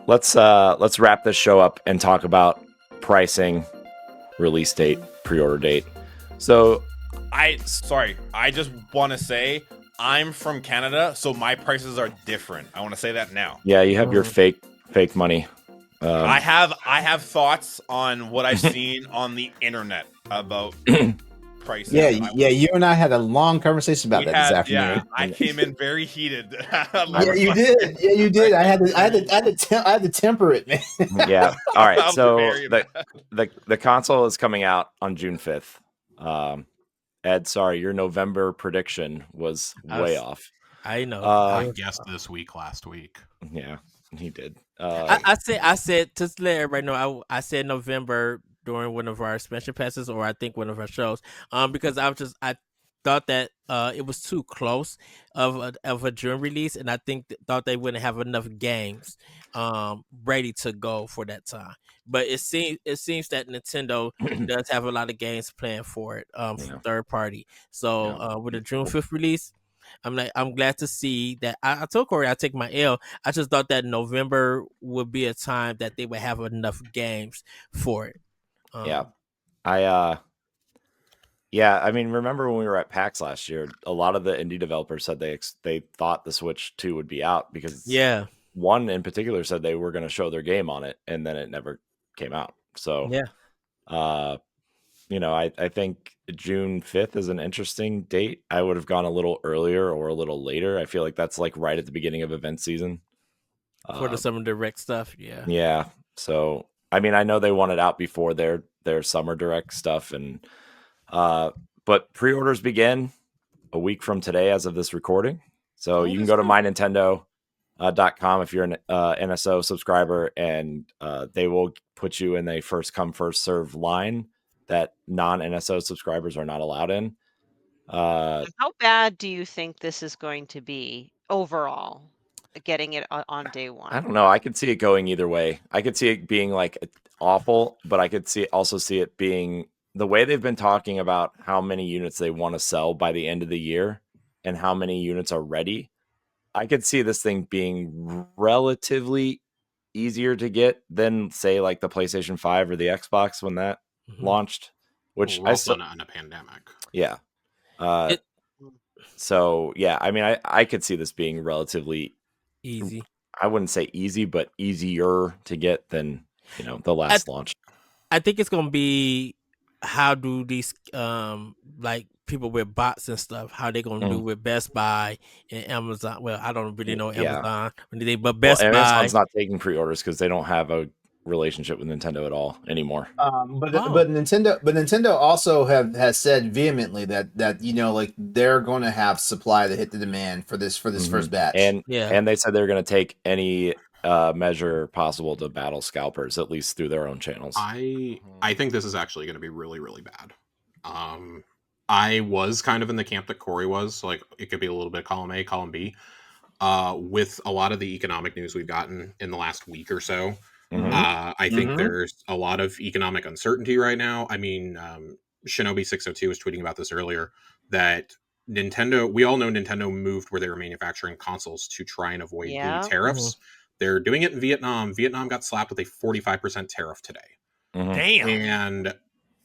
let's wrap this show up and talk about pricing, release date, pre-order date. So I just want to say I'm from Canada, so my prices are different. I want to say that now. yeah, you have your fake money. I have thoughts on what I've seen on the internet about prices. Yeah, you and I had a long conversation about that this afternoon. Yeah, I came in very heated. Yeah, you did. Yeah, you did. I had to temper it, man. Yeah. All right. I'm So very the console is coming out on June 5th. Ed, sorry, your November prediction was way off. I know. I guessed this week last week. Yeah, he did. I said to let everybody know. I said November during one of our expansion passes, or I think one of our shows. Because I thought that it was too close of a June release, and I thought they wouldn't have enough games ready to go for that time. But it seems that Nintendo does have a lot of games planned for it from third party. So with the June 5th release, I'm glad to see that. I told Corey I'd take my L. I just thought that November would be a time that they would have enough games for it. I mean, remember when we were at PAX last year, a lot of the indie developers said they thought the Switch 2 would be out because one in particular said they were going to show their game on it, and then it never came out. So I think June 5th is an interesting date. I would have gone a little earlier or a little later. I feel like that's like right at the beginning of event season for the Summer Direct stuff. Yeah. So I mean, I know they want it out before their Summer Direct stuff, and but pre-orders begin a week from today as of this recording. So you can go to mynintendo.com if you're an NSO subscriber, and they will put you in a first come first serve line that non-NSO subscribers are not allowed in. How bad do you think this is going to be overall, getting it on day one? I don't know. I could see it going either way. I could see it being like awful, but I could also see it being the way they've been talking about how many units they want to sell by the end of the year and how many units are ready. I could see this thing being relatively easier to get than, say, like the PlayStation 5 or the Xbox when that launched, which we're also in a pandemic. Yeah. So yeah, I mean, I could see this being relatively easy. I wouldn't say easy, but easier to get than the last launch. I think it's gonna be how do these like people with bots and stuff, how they gonna do with Best Buy and Amazon. Well, I don't really know Amazon, but Best Buy. Amazon's not taking pre-orders because they don't have a relationship with Nintendo at all anymore. But Nintendo also has said vehemently that like they're going to have supply to hit the demand for this first batch, and they said they're going to take any measure possible to battle scalpers, at least through their own channels. I think this is actually going to be really, really bad. I was kind of in the camp that Corey was, like it could be a little bit column A, column B. With a lot of the economic news we've gotten in the last week or so, I think there's a lot of economic uncertainty right now. I mean, Shinobi602 was tweeting about this earlier, that we all know Nintendo moved where they were manufacturing consoles to try and avoid the tariffs. They're doing it in Vietnam. Vietnam got slapped with a 45% tariff today. Damn. And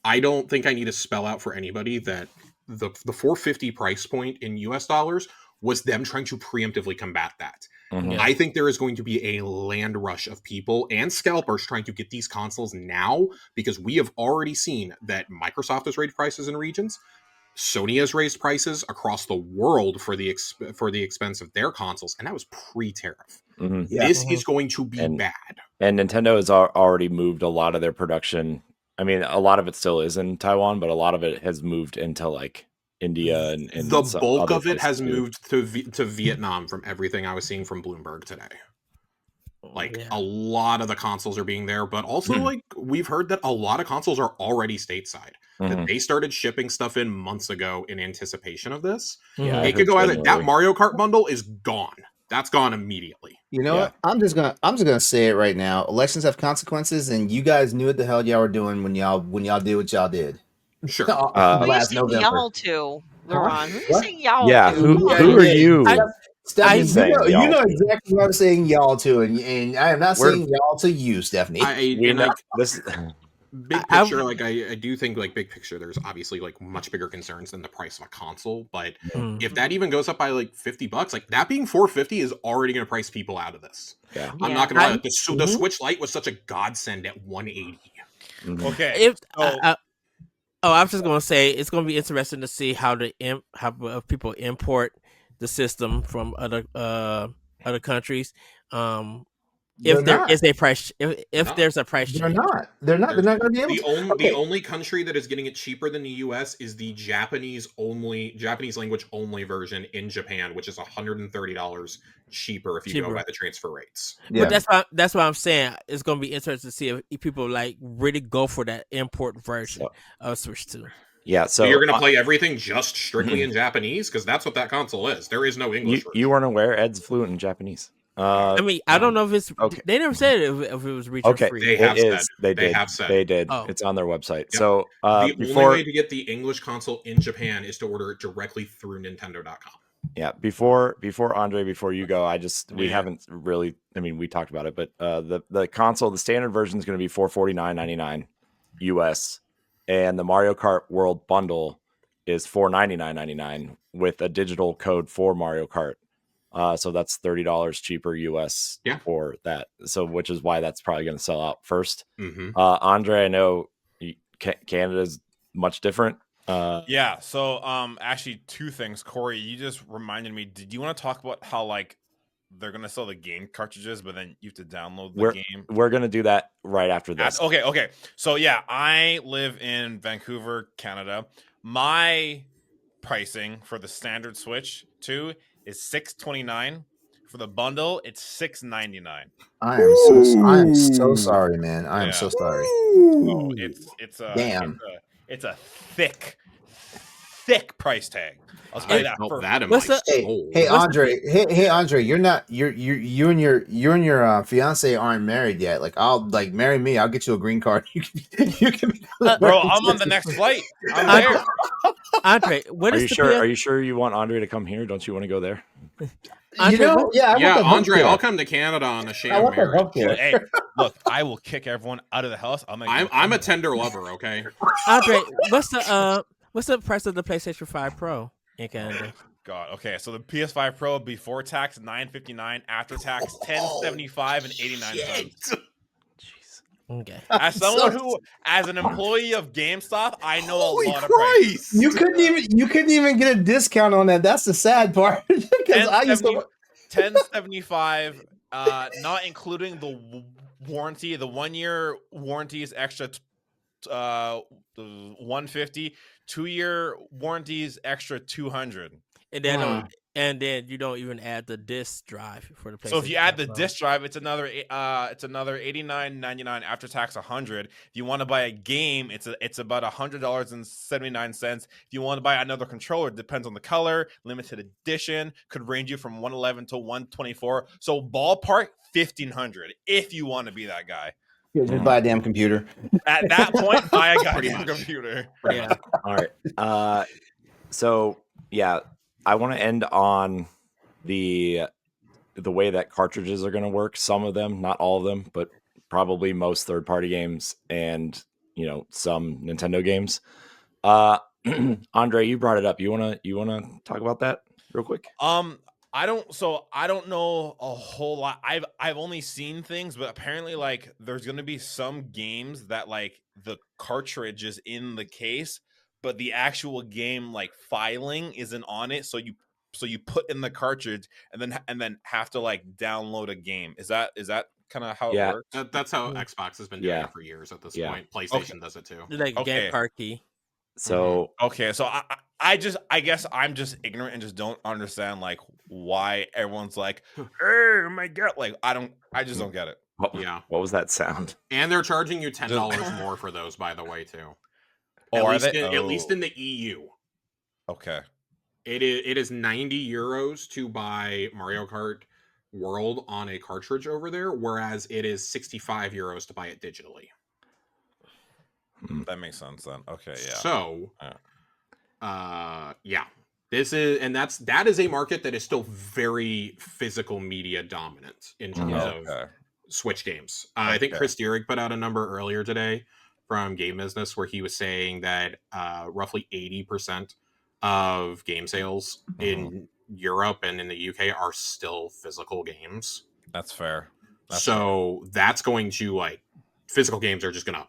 I don't think I need to spell out for anybody that the $450 price point in US dollars was them trying to preemptively combat that. I think there is going to be a land rush of people and scalpers trying to get these consoles now, because we have already seen that Microsoft has raised prices in regions. Sony has raised prices across the world for the expense of their consoles, and that was pre-tariff. This is going to be bad. And Nintendo has already moved a lot of their production. I mean, a lot of it still is in Taiwan, but a lot of it has moved into like India and the bulk of it has moved to Vietnam from everything I was seeing from Bloomberg today. Like a lot of the consoles are being there, but also like we've heard that a lot of consoles are already stateside. That they started shipping stuff in months ago in anticipation of this. It could go either. That Mario Kart bundle is gone. That's gone immediately. You know what? I'm just gonna say it right now. Elections have consequences, and you guys knew what the hell y'all were doing when y'all did what y'all did. Sure. Who are you saying y'all to, Laurent? Who are you saying y'all to? Who are you? Stephanie, saying you know y'all. exactly what I'm saying y'all to, and I am not We're- saying y'all to you, Stephanie. We know this. Big picture, like I do think, like big picture, there's obviously like much bigger concerns than the price of a console. But if that even goes up by like $50, like that being $450 is already going to price people out of this. Yeah, I'm not gonna lie. The Switch Lite was such a godsend at $180. Okay, I was just gonna say it's gonna be interesting to see how people import the system from other countries. If there is a price, if there's a price change, they're not going to be able to. The only country that is getting it cheaper than the US is the Japanese language only version in Japan, which is $130 cheaper if you go by the transfer rates. Yeah. But that's why I'm saying it's gonna be interesting to see if people like really go for that import version of Switch 2. Yeah, so you're going to play everything just strictly in Japanese, because that's what that console is. There is no English version. You weren't aware Ed's fluent in Japanese. I mean, I don't know if it's. Okay. They never said if it was region free. They have said. They did. Have said. They did. Oh. It's on their website. Yep. So the only way to get the English console in Japan is to order it directly through Nintendo.com. Yeah. Before Andre, before you go, we haven't really. I mean, we talked about it, but the console, the standard version is going to be $449.99 US, and the Mario Kart World bundle is $499.99 with a digital code for Mario Kart. So that's $30 cheaper US for that. So which is why that's probably going to sell out first. Andre, I know Canada's much different. Yeah. So actually, two things. Corey, you just reminded me. Did you want to talk about how like they're going to sell the game cartridges, but then you have to download the game? We're going to do that right after this. Okay. So yeah, I live in Vancouver, Canada. My pricing for the standard Switch 2 is $629. For the bundle, it's $699. I am so sorry, man. I am so sorry. Oh, it's a thick price tag. I'll tell you that. That in my soul. Hey, Andre, you and your fiance aren't married yet. Like, marry me. I'll get you a green card. You can bro. I'm on the next flight. I'm there. Andre, are you sure you want Andre to come here? Don't you want to go there? Andre, Andre, I'll come to Canada on a sham marriage. Hey, look, I will kick everyone out of the house. I'm a tender lover, okay? Andre, what's the price of the PlayStation 5 Pro in Canada? God, okay, so the PS5 Pro before tax $959, after tax $1075 and 89 cents. Okay. As someone as an employee of GameStop, I know a lot of prices. You couldn't even get a discount on that. That's the sad part. Because I used to $1075, not including the warranty. The 1 year warranty is extra $150. 2 year warranty is extra $200. And then you don't even add the disc drive for the PlayStation. So if you add the disc drive, it's another $89.99 after tax $100. If you want to buy a game, it's about $100.79. If you want to buy another controller, it depends on the color, limited edition, could range you from $111 to $124. So ballpark $1,500 if you want to be that guy. Just buy a damn computer. At that point, buy a goddamn computer. Yeah. All right. So yeah. I want to end on the way that cartridges are going to work. Some of them, not all of them, but probably most third-party games and some Nintendo games. Andre, you brought it up. You wanna talk about that real quick? I don't know a whole lot. I've only seen things, but apparently like there's going to be some games that like the cartridge is in the case, but the actual game like filing isn't on it. So you put in the cartridge and then have to like download a game. Is that kind of how it works? That's how Xbox has been doing it for years at this point. PlayStation does it too. Like game card key. So so I guess I'm just ignorant and just don't understand like why everyone's like, oh my god, like I just don't get it. Yeah. What was that sound? And they're charging you $10 more for those, by the way, too. At least in the EU. Okay. It is 90 euros to buy Mario Kart World on a cartridge over there, whereas it is 65 euros to buy it digitally. That makes sense then. Okay, yeah. So, That is a market that is still very physical media dominant in terms of Switch games. I think Chris Dierig put out a number earlier today from Game Business where he was saying that roughly 80% of game sales in Europe and in the UK are still physical games. That's fair. That's going to physical games are just going to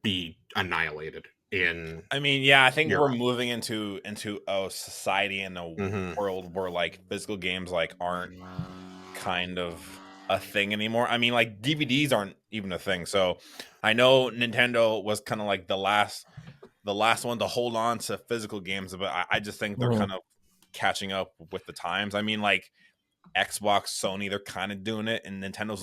be annihilated in. I mean, yeah, I think Europe. We're moving into a society and a world where physical games aren't kind of a thing anymore. I mean, DVDs aren't even a thing. So I know Nintendo was kind of the last one to hold on to physical games, but I just think they're kind of catching up with the times. I mean, Xbox, Sony, they're kind of doing it, and Nintendo's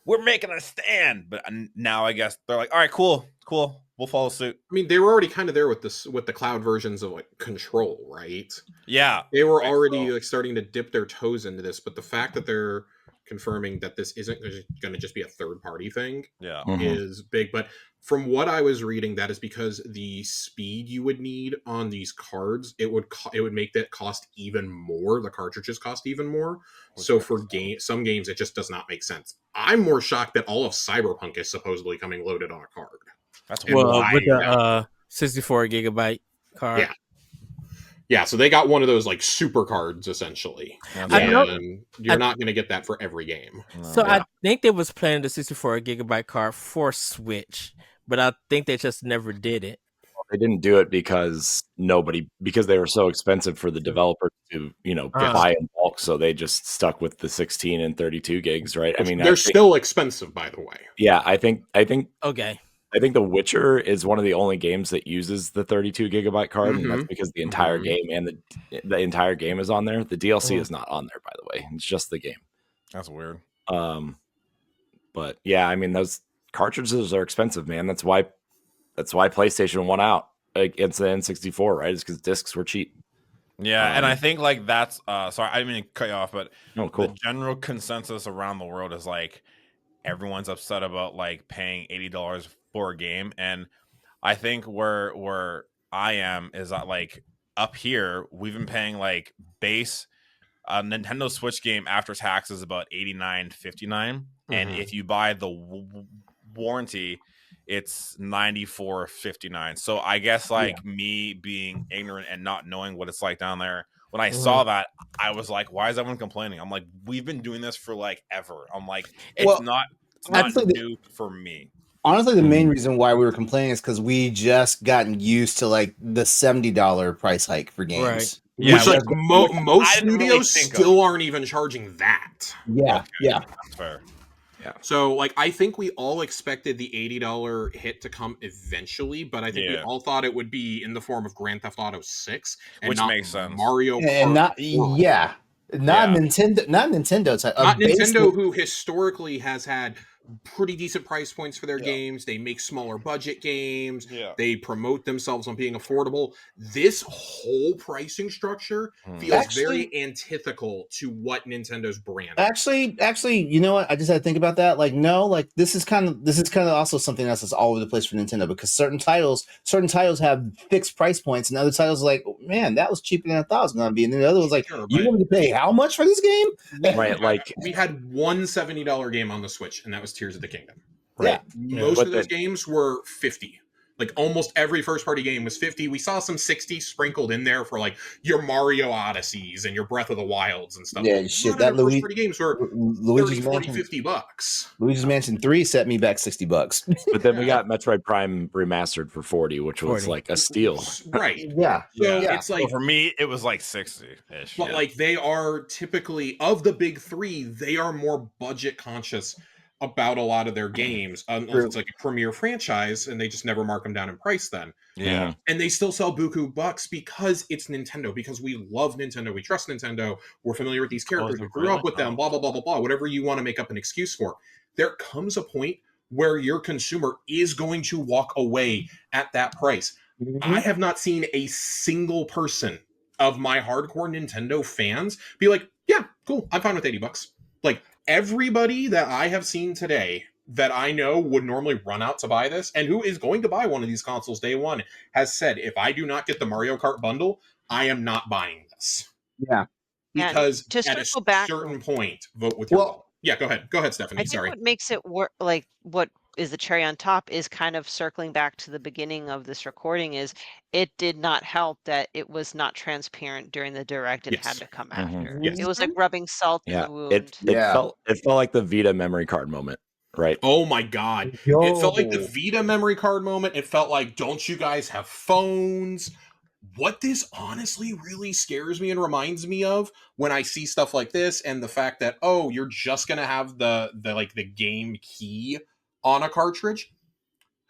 we're making a stand. But now I guess they're all right, cool, we'll follow suit. I mean, they were already kind of there with the cloud versions of Control, right? Yeah, they were already starting to dip their toes into this, but the fact that they're confirming that this isn't going to just be a third-party thing is big. But from what I was reading, that is because the speed you would need on these cards, it would make that cost even more. The cartridges cost even more. So for some games, it just does not make sense. I'm more shocked that all of Cyberpunk is supposedly coming loaded on a card. That's with the 64 gigabyte card. Yeah. Yeah, so they got one of those super cards essentially. And you're not going to get that for every game. So I think they was planning the 64 gigabyte card for Switch, but I think they just never did it. Well, they didn't do it because they were so expensive for the developers to, buy in bulk, so they just stuck with the 16 and 32 gigs, right? I mean, they're still expensive, by the way. Yeah, I think okay. I think The Witcher is one of the only games that uses the 32 gigabyte card, and that's because the entire game and the entire game is on there. The DLC is not on there, by the way. It's just the game. That's weird. But yeah, I mean, those cartridges are expensive, man. That's why PlayStation won out against the N64, right? It's because discs were cheap. Yeah, and I think that's sorry, I didn't mean to cut you off, but cool. The general consensus around the world is everyone's upset about paying $80 for a game, and I think where I am is that up here we've been paying base Nintendo Switch game after tax is about $89.59, and if you buy the warranty it's $94.59. So I guess me being ignorant and not knowing what it's like down there, when I saw that, I was like, why is everyone complaining? I'm like, we've been doing this for ever. I'm like, it's not new for me. Honestly, the main reason why we were complaining is because we just gotten used to the $70 price hike for games. Right. Yeah, which most studios still aren't even charging that. Yeah, yeah. That's fair. Yeah. So I think we all expected the $80 hit to come eventually, but I think we all thought it would be in the form of Grand Theft Auto 6, and which not makes sense. Mario Kart. And Nintendo, not Nintendo type. Not Nintendo, who historically has had pretty decent price points for their games. They make smaller budget games. Yeah. They promote themselves on being affordable. This whole pricing structure feels very antithetical to what Nintendo's brand is. Actually, you know what? I just had to think about that. This is kind of also something else that's all over the place for Nintendo, because certain titles have fixed price points, and other titles man, that was cheaper than I thought it was going to be, and then the other was you want me to pay how much for this game? Right, we had one $70 game on the Switch, and that was Tears of the Kingdom. Right. Most of those games were 50. Almost every first party game was 50. We saw some 60 sprinkled in there for your Mario Odysseys and your Breath of the Wilds and stuff. Yeah, shit. That first party games were Luigi's 30, Mansion, $50. Luigi's Mansion 3 set me back $60. But then we got Metroid Prime remastered for 40, which was a steal. Right. Yeah. So it's so for me, it was 60-ish. But they are typically, of the big three, they are more budget conscious about a lot of their games, unless it's a premier franchise and they just never mark them down in price then. Yeah. And they still sell buku bucks because it's Nintendo, because we love Nintendo, we trust Nintendo, we're familiar with these characters, we grew up with them, blah, blah, blah, blah, blah, whatever you want to make up an excuse for. There comes a point where your consumer is going to walk away at that price. I have not seen a single person of my hardcore Nintendo fans be like, yeah, cool, I'm fine with $80. Everybody that I have seen today that I know would normally run out to buy this, and who is going to buy one of these consoles day one, has said, if I do not get the Mario Kart bundle, I am not buying this. Yeah. Because to at a circle back, certain point, vote with your wallet. Yeah, go ahead, Stephanie. I think Sorry. what makes it work, like what is the cherry on top, is kind of circling back to the beginning of this recording. Is it did not help that it was not transparent during the direct and had Yes. to come after. Yes. It was like rubbing salt in the wound. It felt like the Vita memory card moment, right? Oh my god. It felt like the Vita memory card moment. It felt like, don't you guys have phones? What this honestly really scares me and reminds me of when I see stuff like this, and the fact that, oh, you're just gonna have the game key on a cartridge.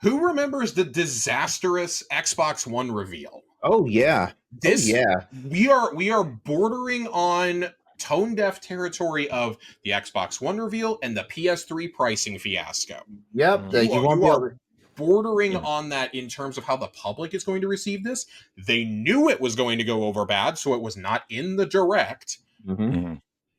Who remembers the disastrous Xbox One reveal? Oh yeah. We are bordering on tone deaf territory of the Xbox One reveal and the PS3 pricing fiasco. Yep. You are bordering on that in terms of how the public is going to receive this. They knew it was going to go over bad, so it was not in the direct.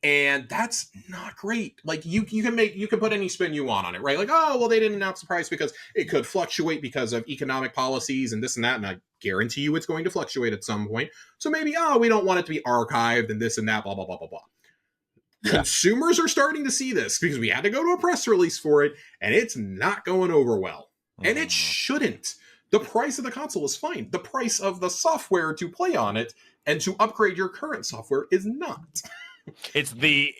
And that's not great. Like you can put any spin you want on it, right? Like, oh, well, they didn't announce the price because it could fluctuate because of economic policies and this and that. And I guarantee you it's going to fluctuate at some point. So maybe, we don't want it to be archived and this and that, blah, blah, blah, blah, blah. Yeah. Consumers are starting to see this because we had to go to a press release for it, and it's not going over well. And it shouldn't. The price of the console is fine. The price of the software to play on it and to upgrade your current software is not. It's the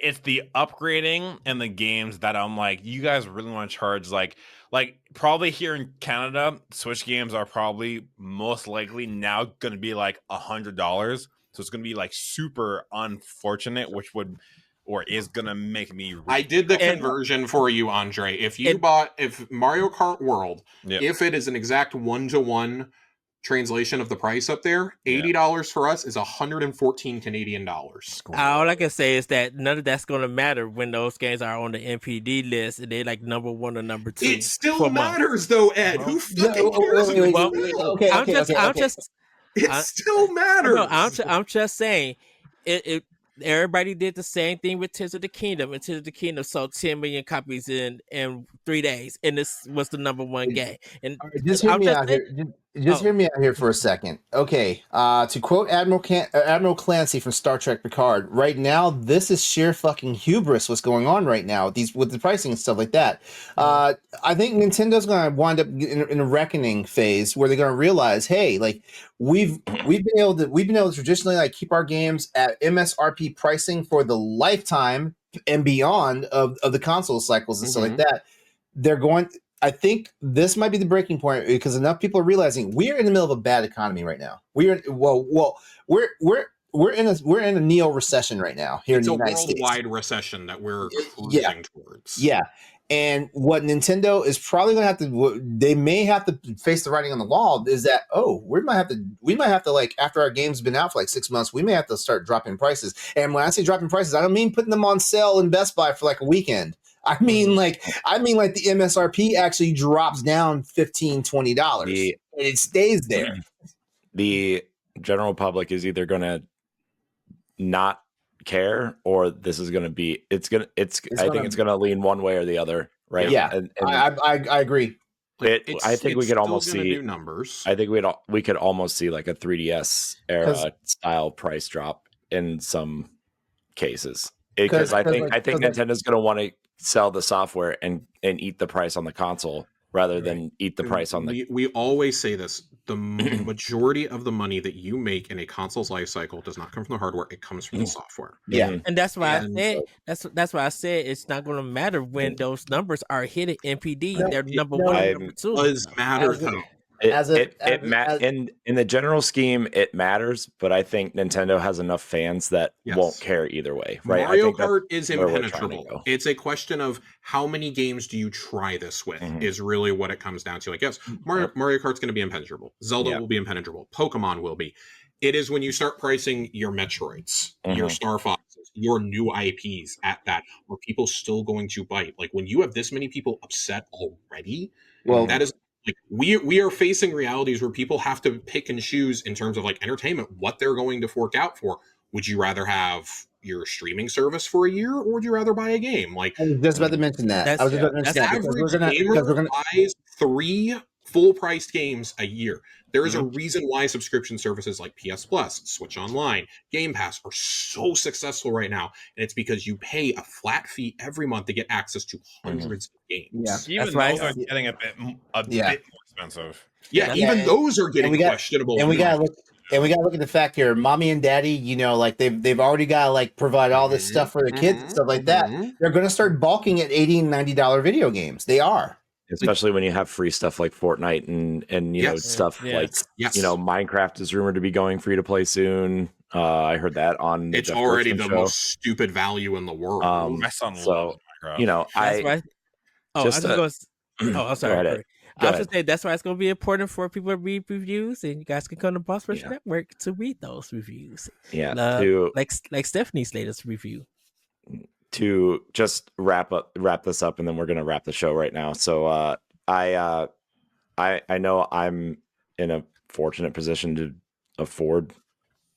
upgrading and the games that I'm like, you guys really want to charge like probably here in Canada, Switch games are probably most likely now going to be like $100. So it's going to be like super unfortunate, which would or is going to make me. I did the conversion for you, Andre. If Mario Kart World, if it is an exact 1-to-1 translation of the price up there, $80 for us is 114 Canadian dollars. All I can say is that none of that's going to matter when those games are on the NPD list and they're like number 1 or number 2. It still matters though, Ed. Who fucking cares? It still matters. No, I'm just saying it. Everybody did the same thing with Tears of the Kingdom. And Tears of the Kingdom sold 10 million copies in 3 days, and this was the number 1 game. And just hear me out here. Just hear me out here for a second. Okay, to quote Admiral Clancy from Star Trek Picard, right now this is sheer fucking hubris. What's going on right now with the pricing and stuff like that? I think Nintendo's going to wind up in a reckoning phase where they're going to realize, hey, like we've been able to traditionally like keep our games at MSRP pricing for the lifetime and beyond of the console cycles and stuff like that. I think this might be the breaking point because enough people are realizing we're in the middle of a bad economy right now. We're in a neo recession right now here in the United States. It's a worldwide recession that we're cruising towards. Yeah. And what Nintendo is probably going to have to, they may have to face the writing on the wall is that, we might have to like, after our game's been out for like 6 months, we may have to start dropping prices. And when I say dropping prices, I don't mean putting them on sale in Best Buy for like a weekend. I mean like the MSRP actually drops down $15, $20 and it stays there. The general public is either going to not care or this is going to be I think it's going to lean one way or the other, right? Yeah, and I agree. I think we could almost see new numbers. I think we could almost see like a 3DS era style price drop in some cases because I think Nintendo's going to want to sell the software and eat the price on the console rather than eat the price on the. We always say this: the majority of the money that you make in a console's life cycle does not come from the hardware; it comes from the software. Yeah, and that's why that's why I said it's not going to matter when those numbers are hit at NPD. They're number 1 and number 2. It does matter though. In the general scheme, it matters, but I think Nintendo has enough fans that won't care either way. Right? Mario Kart is impenetrable. It's a question of how many games do you try this with is really what it comes down to. Like, yes, Mario Kart's going to be impenetrable. Zelda will be impenetrable. Pokemon will be. It is when you start pricing your Metroids, your Star Foxes, your new IPs at that, where people still going to bite. Like when you have this many people upset already, that is. Like we are facing realities where people have to pick and choose in terms of like entertainment what they're going to fork out for. Would you rather have your streaming service for a year, or would you rather buy a game? Like I was just about to mention that. Average gamer buys 3 full-priced games a year. There is a reason why subscription services like PS Plus, Switch Online, Game Pass are so successful right now, and it's because you pay a flat fee every month to get access to hundreds of games. Yeah. Even those are getting a bit more expensive. Yeah, even those are getting questionable. And we got to look at the fact here, mommy and daddy, you know, like they've already got to like provide all this stuff for the kids and stuff like that. They're going to start bulking at $80 and $90 video games. They are. Especially when you have free stuff like Fortnite and you know, stuff like, you know, Minecraft is rumored to be going free to play soon. I heard that on it's already the most stupid value in the world. My son loves Minecraft. You know, I'm sorry. I was just saying that's why it's going to be important for people to read reviews, and you guys can come to Boss Rush Network to read those reviews. Yeah, like Stephanie's latest review. To just wrap this up, and then we're going to wrap the show right now. So I know I'm in a fortunate position to afford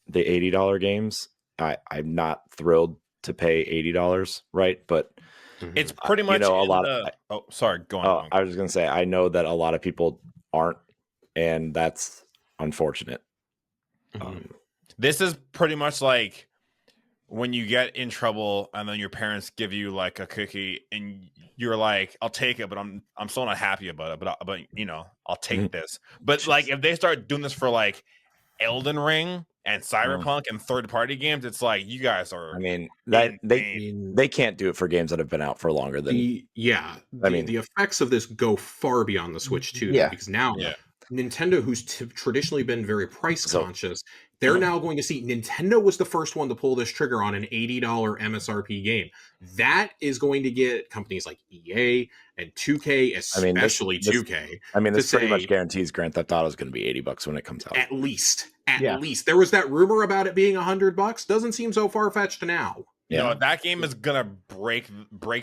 the $80 games. I'm not thrilled to pay $80, right? But it's pretty much, you know, a lot of sorry, go on. I was just gonna say, I know that a lot of people aren't, and that's unfortunate. This is pretty much like when you get in trouble and then your parents give you like a cookie and you're like, I'll take it, but I'm still not happy about it, but you know, I'll take this. But like if they start doing this for like Elden Ring and Cyberpunk and third-party games, it's like you guys are. I mean, that they can't do it for games that have been out for longer than. The effects of this go far beyond the Switch too. Yeah. Because now Nintendo, who's traditionally been very price conscious, they're now going to see. Nintendo was the first one to pull this trigger on an $80 MSRP game. That is going to get companies like EA and 2K, especially 2K. I mean, this pretty much guarantees Grand Theft Auto is going to be $80 when it comes out. At least. There was that rumor about it being $100. Doesn't seem so far fetched now. You know, that game is gonna break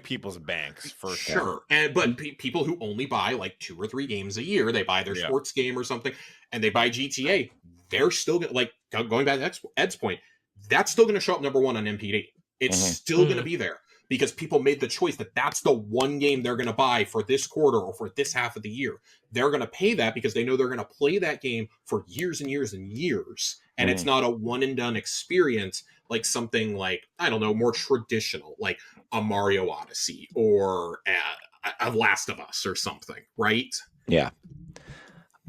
people's banks for sure. But people who only buy like 2 or 3 games a year, they buy their sports game or something, and they buy GTA, they're still gonna, like, going back to Ed's point, that's still gonna show up number 1 on MPD. It's still gonna be there because people made the choice that that's the one game they're gonna buy for this quarter or for this half of the year. They're gonna pay that because they know they're gonna play that game for years and years and years, and it's not a one and done experience. Like something like, I don't know, more traditional, like a Mario Odyssey or a Last of Us or something, right? Yeah.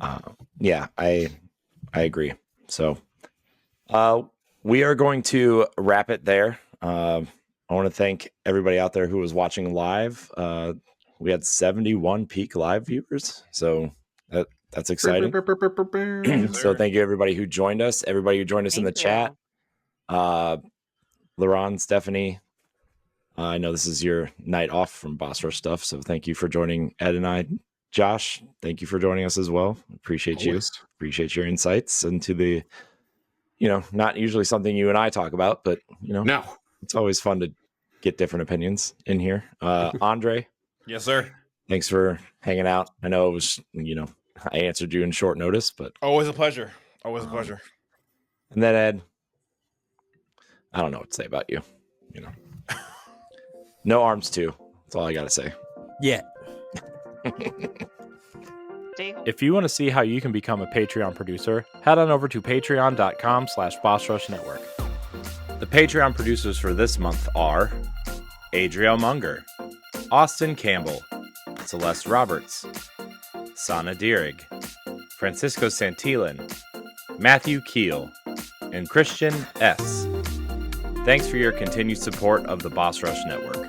I agree. So we are going to wrap it there. I want to thank everybody out there who was watching live. We had 71 peak live viewers. So that's exciting. So thank you everybody who joined us, everybody who joined us in the chat. Laron, Stephanie, I know this is your night off from Boss Rush stuff, so thank you for joining Ed and I. Josh, thank you for joining us as well. Appreciate you. Appreciate your insights into the, you know, not usually something you and I talk about, but you know, it's always fun to get different opinions in here. Andre. Yes, sir. Thanks for hanging out. I know it was, you know, I answered you in short notice, but always a pleasure. Always a pleasure. And then Ed, I don't know what to say about you. You know, no arms too. That's all I got to say. Yeah. If you want to see how you can become a Patreon producer, head on over to patreon.com/BossRushNetwork. The Patreon producers for this month are Adriel Munger, Austin Campbell, Celeste Roberts, Sana Dierig, Francisco Santillan, Matthew Keel, and Christian S. Thanks for your continued support of the Boss Rush Network.